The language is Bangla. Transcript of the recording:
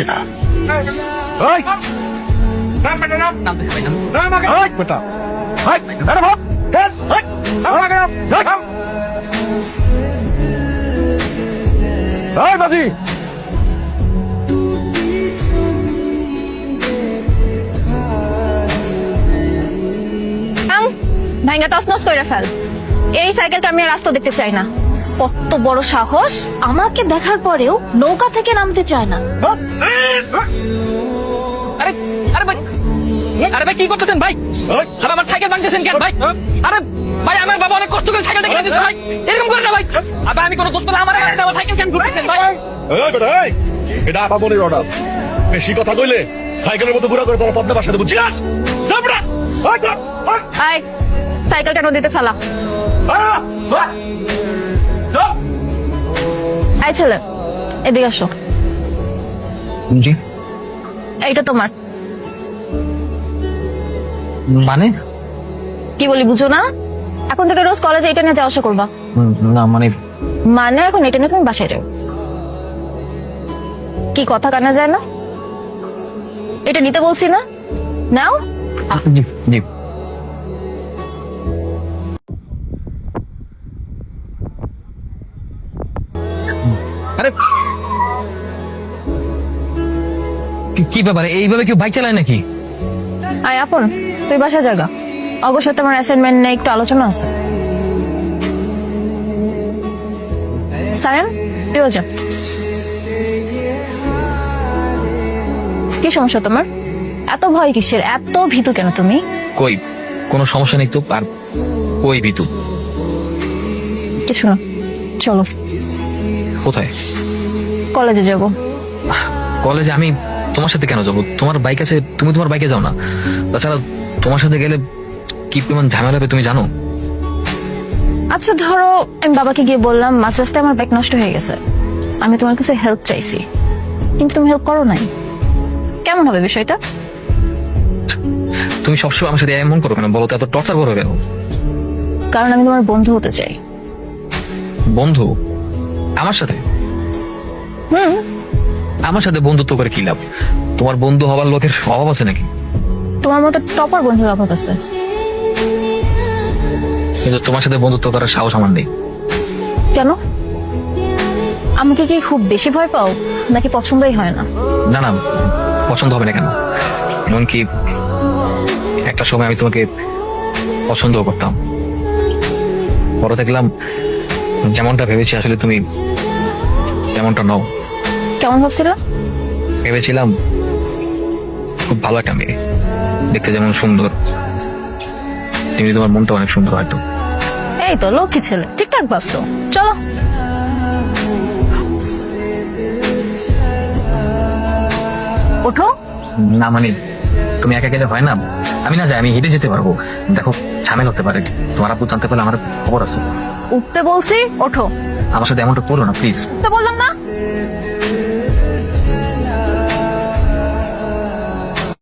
কিনা বাজি ভাইঙ্গা তছনছ করে ফেল। এই সাইকেলটা আমি আর রাস্তা দেখতে চাই না। কত বড় সাহস, আমাকে দেখার পরেও নৌকা থেকে নামতে চায় না। আরে আরে ভাই, আরে ভাই কি করতেছেন ভাই? আর আমার সাইকেল ভাঙতেছেন কেন ভাই? আরে ভাই আমার বাবা অনেক কষ্ট করে সাইকেলটা কিনে দিয়েছে ভাই, এরকম করে না ভাই। আবার আমি কোনো দোষ করে আমার সাইকেল কেন ঘুরতেছেন ভাই? এটা আপা মনের অর্ডার। বেশি কথা কইলে সাইকেলের মতো ঘোরা করে তোমার পদ্মা বাসাতে বুঝছিস? আয় সাইকেলটা নদীতে ফেলা। আয় ছেলে এদিকে আসো। জি এইটা তোমার। মানে? কি বলি বুঝো না? এখন থেকে রোজ কলেজে এটা নিয়ে যাওয়া আসা করবা। না মানে মানে এখন এটা নিয়ে তুমি বাসায় যাও। কি কথা কানা যায় না? এটা নিতে বলছি না, নাও। জি জি। আরে কি ব্যাপার, এইভাবে কেউ বাইক চালায় নাকি? আয় আপন তুই বাসায় জায়গা, অবশ্যই তোমার অ্যাসাইনমেন্ট নিয়ে একটু আলোচনা আছে। সায়ন তুইও যা। কি সমস্যা তোমার? এত ভয় কিসের? এত ভীতু কেন তুমি? কই কোনো সমস্যা নেই তো, আর কই ভিতু? কিছু না, চলো কোথায়? কলেজে যাব। কলেজে আমি তোমার সাথে কেন যাবো? তোমার বাইক আছে, তুমি তোমার বাইকে যাও না। তাছাড়া তোমার সাথে গেলে কি পরিমাণ ঝামেলা হবে তুমি জানো? আচ্ছা ধরো আমি বাবাকে গিয়ে বললাম মাঝ রাস্তায় আমার বাইক নষ্ট হয়ে গেছে, আমি তোমার কাছে হেল্প চাইছি, কিন্তু তুমি হেল্প করো নাই। কেমন হবে বিষয়টা? তুমি সবসময় আমার সাথে এমন করো কেন বলো তো? এত টর্চার করো কেন? কারণ আমি তোমার বন্ধু হতে চাই। বন্ধু আমার সাথে? হুম। আমার সাথে বন্ধুত্ব করে কি লাভ? তোমার বন্ধু হবার লোকের অভাব আছে নাকি? তোমার মতো টপার বন্ধুর অভাব আছে। কিন্তু তোমার সাথে বন্ধুত্ব করার সাহস আমার নেই। কেন? আমাকে কি খুব বেশি ভয় পাও নাকি পছন্দই হয় না? না না, পছন্দ হবে না কেন? এমনকি একটা সময় আমি তোমাকে পছন্দও করতাম, পরে দেখলাম যেমনটা ভেবেছি আসলে তুমি তেমনটা নও। কেমন ভাবছিলা? ভেবেছিলাম খুব ভালো একটা মেয়ে, দেখতে যেমন সুন্দর, তেমনি তোমার মনটা অনেক সুন্দর হয়তো। এই তো লক্ষ্মী ছেলে, ঠিকঠাক ভাবছো। চলো। ওঠো। না মানে তুমি একা গেলে হয় না, আমি না যাই, আমি হেঁটে যেতে পারবো। দেখো ঝামেলা হতে পারে, তোমার আব্বু জানতে পারলে আমার খবর আছে। উঠতে বলছি, ওঠো। আমার সাথে এমনটা করো না প্লিজ। উঠতে বললাম না।